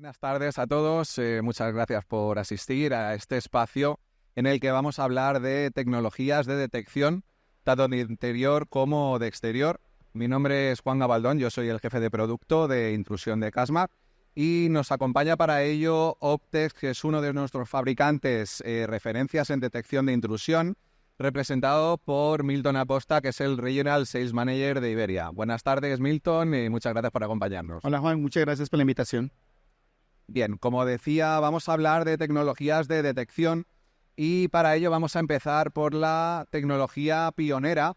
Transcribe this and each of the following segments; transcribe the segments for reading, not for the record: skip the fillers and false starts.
Buenas tardes a todos. Muchas gracias por asistir a este espacio en el que vamos a hablar de tecnologías de detección, tanto de interior como de exterior. Mi nombre es Juan Gabaldón, yo soy el jefe de producto de intrusión de Casma y nos acompaña para ello Optex, que es uno de nuestros fabricantes referencias en detección de intrusión, representado por Milton Aposta, que es el Regional Sales Manager de Iberia. Buenas tardes, Milton, y muchas gracias por acompañarnos. Hola Juan, muchas gracias por la invitación. Bien, como decía, vamos a hablar de tecnologías de detección y para ello vamos a empezar por la tecnología pionera,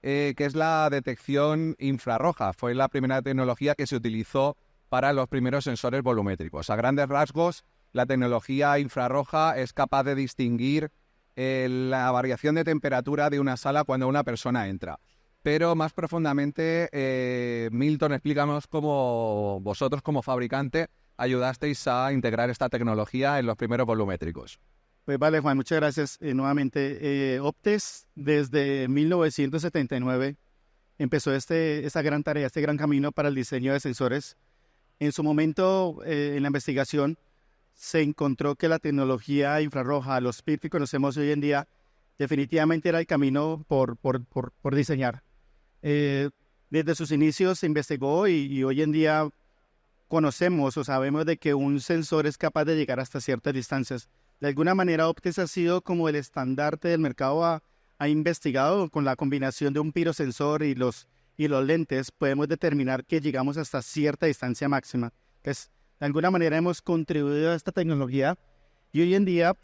que es la detección infrarroja. Fue la primera tecnología que se utilizó para los primeros sensores volumétricos. A grandes rasgos, la tecnología infrarroja es capaz de distinguir la variación de temperatura de una sala cuando una persona entra. Pero más profundamente, Milton, explícanos cómo vosotros como fabricante ayudasteis a integrar esta tecnología en los primeros volumétricos. Pues vale Juan, muchas gracias nuevamente. Optex desde 1979 empezó esta gran tarea, este gran camino para el diseño de sensores. En su momento, en la investigación, se encontró que la tecnología infrarroja, los PIR que conocemos hoy en día, definitivamente era el camino por diseñar. Desde sus inicios se investigó y hoy en día conocemos o sabemos de que un sensor es capaz de llegar hasta ciertas distancias. De alguna manera, Optex ha sido como el estandarte del mercado, ha investigado con la combinación de un pirosensor y los lentes, podemos determinar que llegamos hasta cierta distancia máxima. Entonces, de alguna manera hemos contribuido a esta tecnología y hoy en día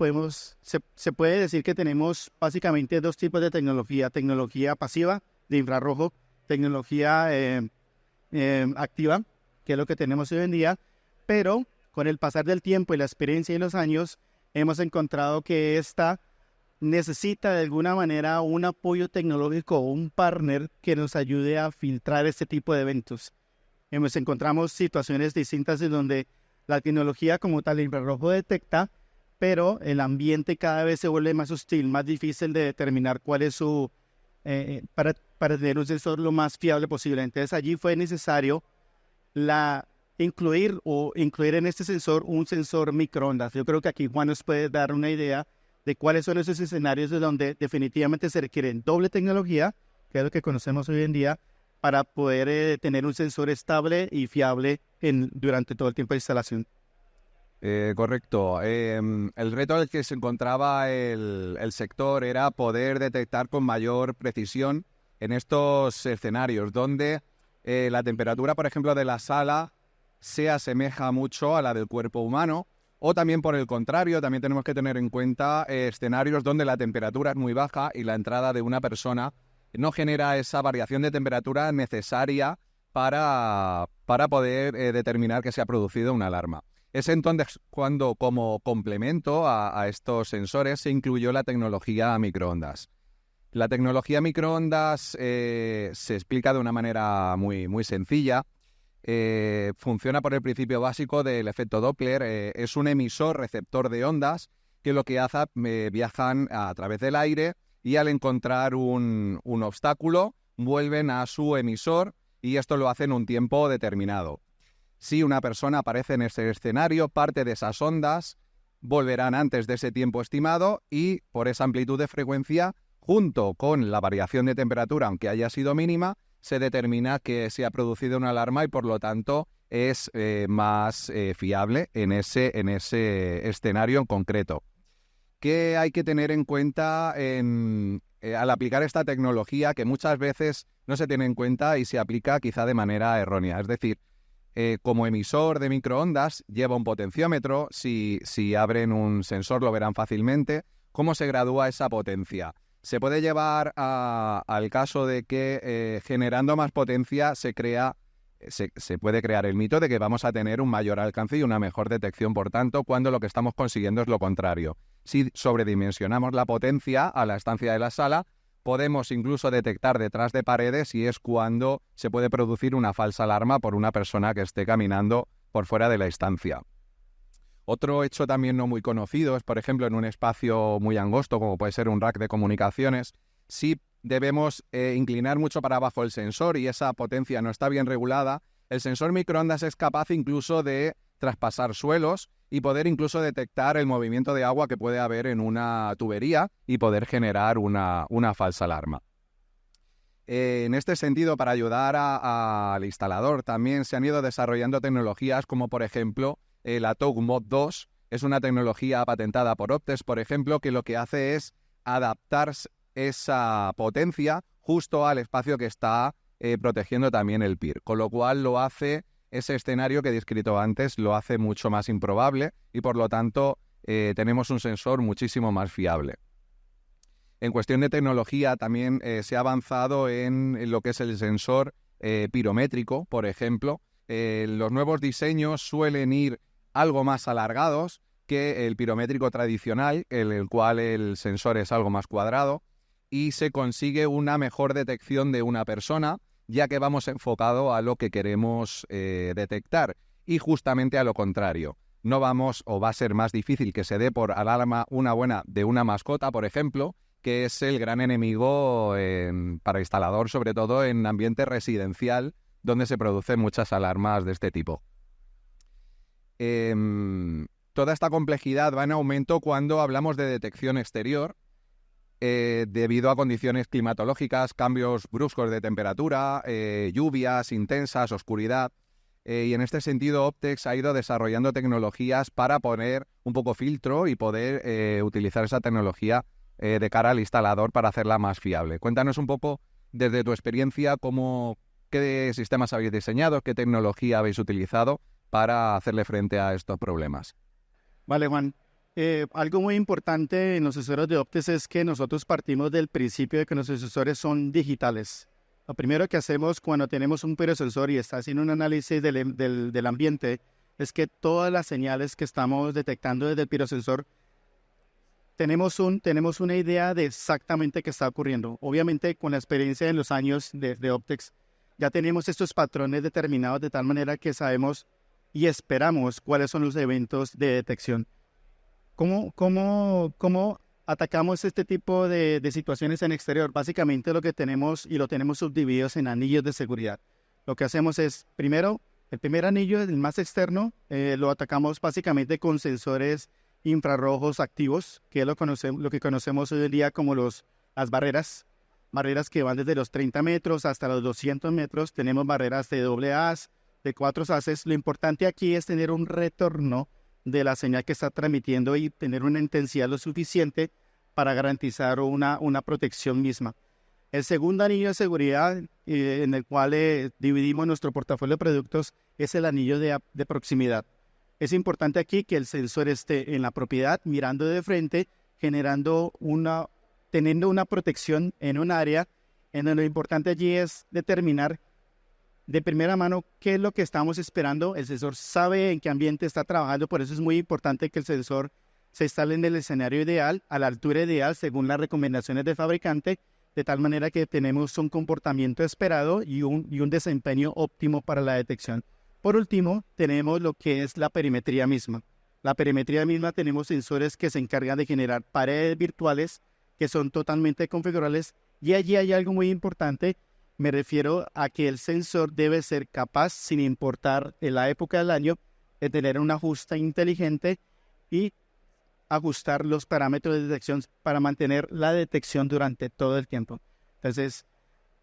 se puede decir que tenemos básicamente dos tipos de tecnología: tecnología pasiva de infrarrojo, tecnología activa, que es lo que tenemos hoy en día, pero con el pasar del tiempo y la experiencia y los años, hemos encontrado que esta necesita de alguna manera un apoyo tecnológico o un partner que nos ayude a filtrar este tipo de eventos. Encontramos situaciones distintas en donde la tecnología como tal, el infrarrojo detecta, pero el ambiente cada vez se vuelve más hostil, más difícil de determinar cuál es para tener un sensor lo más fiable posible. Entonces allí fue necesario incluir en este sensor un sensor microondas. Yo creo que aquí Juan nos puede dar una idea de cuáles son esos escenarios de donde definitivamente se requiere doble tecnología, que es lo que conocemos hoy en día, para poder tener un sensor estable y fiable durante todo el tiempo de instalación. Correcto. El reto al que se encontraba el sector era poder detectar con mayor precisión en estos escenarios donde la temperatura, por ejemplo, de la sala se asemeja mucho a la del cuerpo humano, o también por el contrario, también tenemos que tener en cuenta escenarios donde la temperatura es muy baja y la entrada de una persona no genera esa variación de temperatura necesaria para poder determinar que se ha producido una alarma. Es entonces cuando, como complemento a estos sensores, se incluyó la tecnología microondas. La tecnología microondas se explica de una manera muy, muy sencilla. Funciona por el principio básico del efecto Doppler. Es un emisor receptor de ondas que lo que hace viajan a través del aire y al encontrar un obstáculo vuelven a su emisor y esto lo hace en un tiempo determinado. Si una persona aparece en ese escenario, parte de esas ondas volverán antes de ese tiempo estimado y por esa amplitud de frecuencia, junto con la variación de temperatura, aunque haya sido mínima, se determina que se ha producido una alarma y por lo tanto es más fiable en ese escenario en concreto. ¿Qué hay que tener en cuenta al aplicar esta tecnología, que muchas veces no se tiene en cuenta y se aplica quizá de manera errónea? Es decir, como emisor de microondas lleva un potenciómetro. Si abren un sensor lo verán fácilmente. ¿Cómo se gradúa esa potencia? Se puede llevar al caso de que generando más potencia se puede crear el mito de que vamos a tener un mayor alcance y una mejor detección, por tanto, cuando lo que estamos consiguiendo es lo contrario. Si sobredimensionamos la potencia a la estancia de la sala, podemos incluso detectar detrás de paredes y es cuando se puede producir una falsa alarma por una persona que esté caminando por fuera de la estancia. Otro hecho también no muy conocido es, por ejemplo, en un espacio muy angosto, como puede ser un rack de comunicaciones, si debemos inclinar mucho para abajo el sensor y esa potencia no está bien regulada, el sensor microondas es capaz incluso de traspasar suelos y poder incluso detectar el movimiento de agua que puede haber en una tubería y poder generar una falsa alarma. En este sentido, para ayudar al instalador, también se han ido desarrollando tecnologías como, por ejemplo, la TOG Mod 2. Es una tecnología patentada por Optes, por ejemplo, que lo que hace es adaptar esa potencia justo al espacio que está protegiendo también el PIR, con lo cual lo hace, ese escenario que he descrito antes, lo hace mucho más improbable y por lo tanto tenemos un sensor muchísimo más fiable. En cuestión de tecnología también se ha avanzado en lo que es el sensor pirométrico, por ejemplo. Los nuevos diseños suelen ir algo más alargados que el pirométrico tradicional, en el cual el sensor es algo más cuadrado, y se consigue una mejor detección de una persona, ya que vamos enfocado a lo que queremos detectar, y justamente a lo contrario. No vamos, o va a ser más difícil que se dé por alarma una buena de una mascota, por ejemplo, que es el gran enemigo para instalador, sobre todo en ambiente residencial, donde se producen muchas alarmas de este tipo. Toda esta complejidad va en aumento cuando hablamos de detección exterior, debido a condiciones climatológicas, cambios bruscos de temperatura, lluvias intensas, oscuridad. Y en este sentido, Optex ha ido desarrollando tecnologías para poner un poco filtro y poder utilizar esa tecnología de cara al instalador para hacerla más fiable. Cuéntanos un poco, desde tu experiencia, qué sistemas habéis diseñado, qué tecnología habéis utilizado para hacerle frente a estos problemas. Vale, Juan. Algo muy importante en los sensores de Optes es que nosotros partimos del principio de que nuestros sensores son digitales. Lo primero que hacemos cuando tenemos un pirosensor y está haciendo un análisis del ambiente es que todas las señales que estamos detectando desde el pirosensor tenemos una idea de exactamente qué está ocurriendo. Obviamente, con la experiencia en los años de Optex, ya tenemos estos patrones determinados de tal manera que sabemos y esperamos cuáles son los eventos de detección. ¿Cómo atacamos este tipo de situaciones en exterior? Básicamente lo que tenemos, y lo tenemos subdivididos en anillos de seguridad. Lo que hacemos es, primero, el primer anillo, el más externo, lo atacamos básicamente con sensores infrarrojos activos, que es lo que conocemos hoy en día como las barreras que van desde los 30 metros hasta los 200 metros. Tenemos barreras de doble haz, de 4 haces. Lo importante aquí es tener un retorno de la señal que está transmitiendo y tener una intensidad lo suficiente para garantizar una protección misma. El segundo anillo de seguridad en el cual dividimos nuestro portafolio de productos es el anillo de proximidad. Es importante aquí que el sensor esté en la propiedad, mirando de frente, teniendo una protección en un área en donde lo importante allí es determinar de primera mano qué es lo que estamos esperando. El sensor sabe en qué ambiente está trabajando, por eso es muy importante que el sensor se instale en el escenario ideal, a la altura ideal, según las recomendaciones del fabricante, de tal manera que tenemos un comportamiento esperado y un desempeño óptimo para la detección. Por último, tenemos lo que es la perimetría misma. La perimetría misma, tenemos sensores que se encargan de generar paredes virtuales que son totalmente configurables, y allí hay algo muy importante. Me refiero a que el sensor debe ser capaz, sin importar en la época del año, de tener un ajuste inteligente y ajustar los parámetros de detección para mantener la detección durante todo el tiempo. Entonces,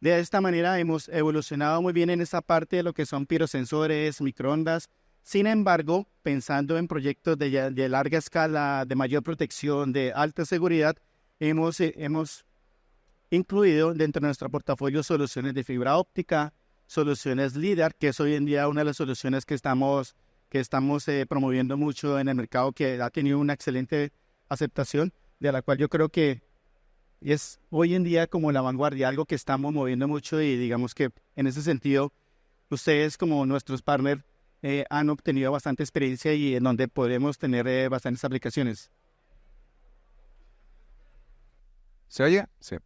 de esta manera hemos evolucionado muy bien en esta parte de lo que son pirosensores, microondas. Sin embargo, pensando en proyectos de larga escala, de mayor protección, de alta seguridad, hemos incluido dentro de nuestro portafolio soluciones de fibra óptica, soluciones LIDAR, que es hoy en día una de las soluciones que estamos promoviendo mucho en el mercado, que ha tenido una excelente aceptación, de la cual yo creo que es hoy en día como la vanguardia, algo que estamos moviendo mucho, y digamos que en ese sentido, ustedes como nuestros partners han obtenido bastante experiencia y en donde podemos tener bastantes aplicaciones. ¿Se oye? Sí.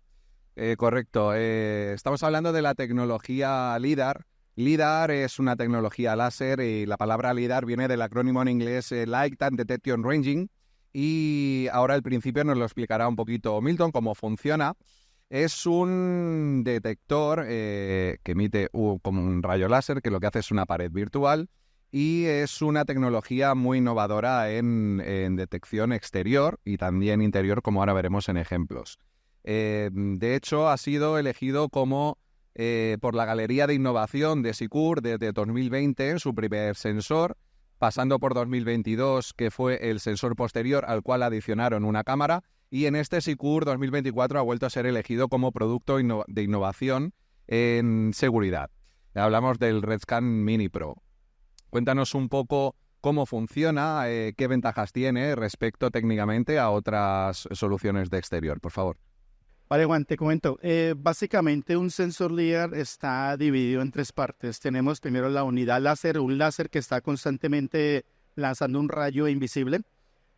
Correcto. Estamos hablando de la tecnología LIDAR. LIDAR es una tecnología láser y la palabra LIDAR viene del acrónimo en inglés Light and Detection Ranging, y ahora al principio nos lo explicará un poquito Milton cómo funciona. Es un detector que emite como un rayo láser, que lo que hace es una pared virtual, y es una tecnología muy innovadora en detección exterior y también interior, como ahora veremos en ejemplos. De hecho, ha sido elegido como por la Galería de Innovación de SICUR desde 2020, su primer sensor, pasando por 2022, que fue el sensor posterior al cual adicionaron una cámara, y en este SICUR 2024 ha vuelto a ser elegido como producto de innovación en seguridad. Hablamos del RedScan Mini Pro. Cuéntanos un poco cómo funciona, qué ventajas tiene respecto técnicamente a otras soluciones de exterior, por favor. Vale, Juan, te comento. Básicamente un sensor LIDAR está dividido en tres partes. Tenemos primero la unidad láser, un láser que está constantemente lanzando un rayo invisible.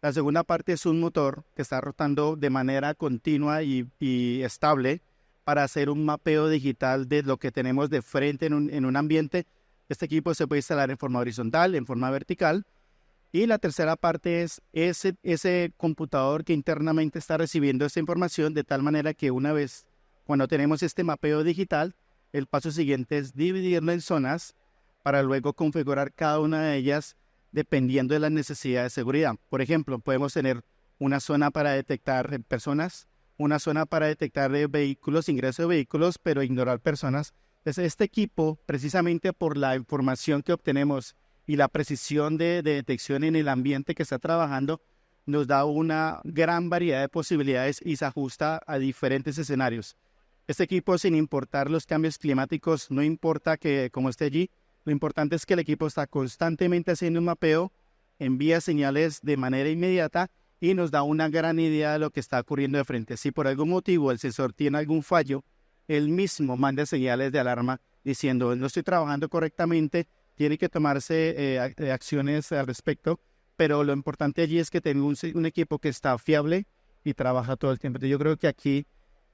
La segunda parte es un motor que está rotando de manera continua y estable para hacer un mapeo digital de lo que tenemos de frente en un ambiente. Este equipo se puede instalar en forma horizontal, en forma vertical. Y la tercera parte es ese computador que internamente está recibiendo esta información de tal manera que una vez, cuando tenemos este mapeo digital, el paso siguiente es dividirlo en zonas para luego configurar cada una de ellas dependiendo de las necesidades de seguridad. Por ejemplo, podemos tener una zona para detectar personas, una zona para detectar vehículos, ingreso de vehículos, pero ignorar personas. Entonces, este equipo, precisamente por la información que obtenemos y la precisión de detección en el ambiente que está trabajando, nos da una gran variedad de posibilidades y se ajusta a diferentes escenarios. Este equipo, sin importar los cambios climáticos, no importa que cómo esté allí, lo importante es que el equipo está constantemente haciendo un mapeo, envía señales de manera inmediata y nos da una gran idea de lo que está ocurriendo de frente. Si por algún motivo el sensor tiene algún fallo, él mismo manda señales de alarma diciendo no estoy trabajando correctamente, tiene que tomarse acciones al respecto, pero lo importante allí es que tenemos un equipo que está fiable y trabaja todo el tiempo. Entonces, yo creo que aquí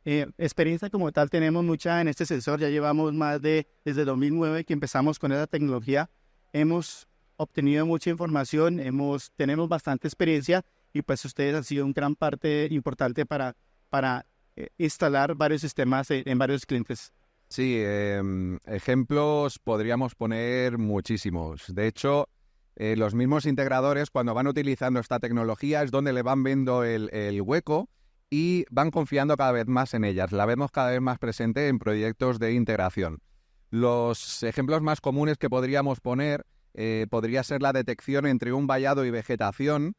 experiencia como tal tenemos mucha en este sensor, ya llevamos desde 2009 que empezamos con esa tecnología, hemos obtenido mucha información, tenemos bastante experiencia y pues ustedes han sido una gran parte importante para instalar varios sistemas en varios clientes. Sí, ejemplos podríamos poner muchísimos. De hecho, los mismos integradores, cuando van utilizando esta tecnología, es donde le van viendo el hueco y van confiando cada vez más en ellas. La vemos cada vez más presente en proyectos de integración. Los ejemplos más comunes que podríamos poner podría ser la detección entre un vallado y vegetación,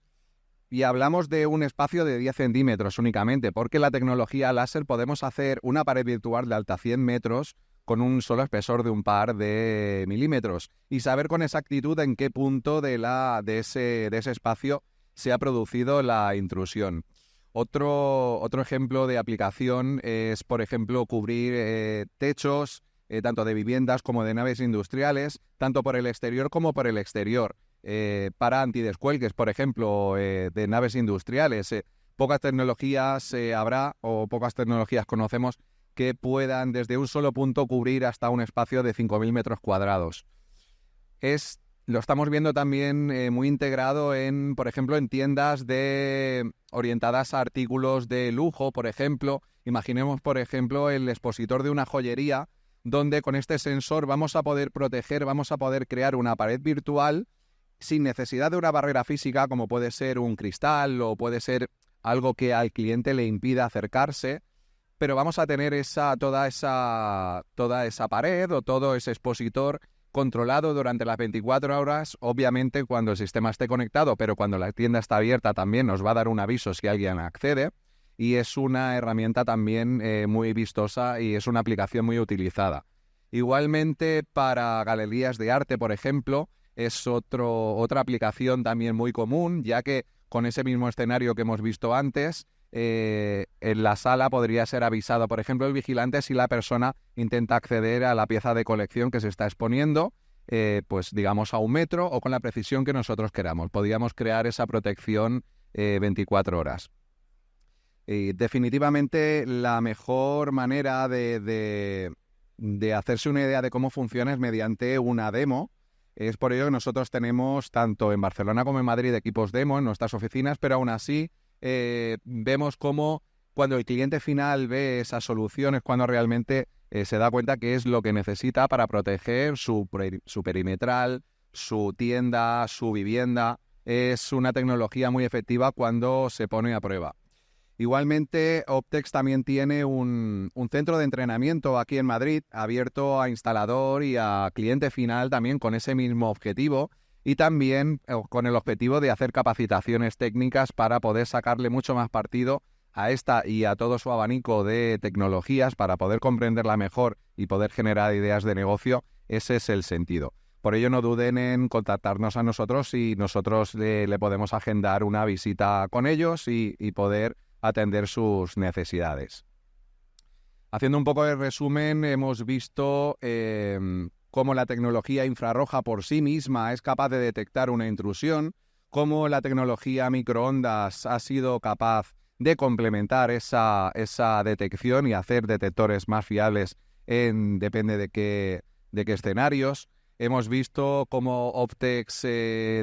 y hablamos de un espacio de 10 centímetros únicamente, porque la tecnología láser podemos hacer una pared virtual de hasta 100 metros con un solo espesor de un par de milímetros y saber con exactitud en qué punto de ese espacio se ha producido la intrusión. Otro ejemplo de aplicación es, por ejemplo, cubrir techos, tanto de viviendas como de naves industriales, tanto por el exterior como por el exterior. Para antidescuelgues, por ejemplo, de naves industriales. Pocas tecnologías habrá o pocas tecnologías conocemos que puedan desde un solo punto cubrir hasta un espacio de 5.000 metros cuadrados. Lo estamos viendo también muy integrado por ejemplo, en tiendas orientadas a artículos de lujo, por ejemplo. Imaginemos, por ejemplo, el expositor de una joyería, donde con este sensor vamos a poder proteger, vamos a poder crear una pared virtual sin necesidad de una barrera física, como puede ser un cristal o puede ser algo que al cliente le impida acercarse, pero vamos a tener toda esa pared o todo ese expositor controlado durante las 24 horas, obviamente cuando el sistema esté conectado, pero cuando la tienda está abierta también nos va a dar un aviso si alguien accede, y es una herramienta también muy vistosa y es una aplicación muy utilizada. Igualmente para galerías de arte, por ejemplo, es otra aplicación también muy común, ya que con ese mismo escenario que hemos visto antes, en la sala podría ser avisado, por ejemplo, el vigilante si la persona intenta acceder a la pieza de colección que se está exponiendo, pues digamos a 1 metro o con la precisión que nosotros queramos. Podríamos crear esa protección 24 horas. Definitivamente la mejor manera de hacerse una idea de cómo funciona es mediante una demo. Es por ello que nosotros tenemos tanto en Barcelona como en Madrid equipos demo en nuestras oficinas, pero aún así vemos cómo cuando el cliente final ve esas soluciones, cuando realmente se da cuenta que es lo que necesita para proteger su perimetral, su tienda, su vivienda. Es una tecnología muy efectiva cuando se pone a prueba. Igualmente, Optex también tiene un centro de entrenamiento aquí en Madrid, abierto a instalador y a cliente final también con ese mismo objetivo y también con el objetivo de hacer capacitaciones técnicas para poder sacarle mucho más partido a esta y a todo su abanico de tecnologías para poder comprenderla mejor y poder generar ideas de negocio. Ese es el sentido. Por ello, no duden en contactarnos a nosotros y nosotros le podemos agendar una visita con ellos y poder atender sus necesidades. Haciendo un poco de resumen, hemos visto cómo la tecnología infrarroja por sí misma es capaz de detectar una intrusión, cómo la tecnología microondas ha sido capaz de complementar esa detección y hacer detectores más fiables depende de qué escenarios. Hemos visto cómo Optex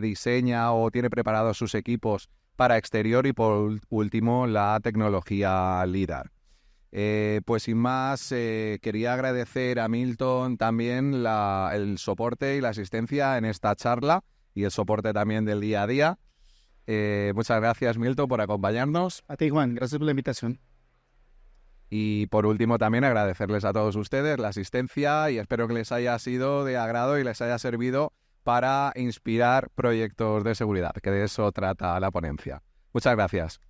diseña o tiene preparados sus equipos para exterior y por último la tecnología LiDAR. Pues sin más, quería agradecer a Milton también el soporte y la asistencia en esta charla y el soporte también del día a día. Muchas gracias, Milton, por acompañarnos. A ti, Juan, gracias por la invitación. Y por último también agradecerles a todos ustedes la asistencia y espero que les haya sido de agrado y les haya servido para inspirar proyectos de seguridad, que de eso trata la ponencia. Muchas gracias.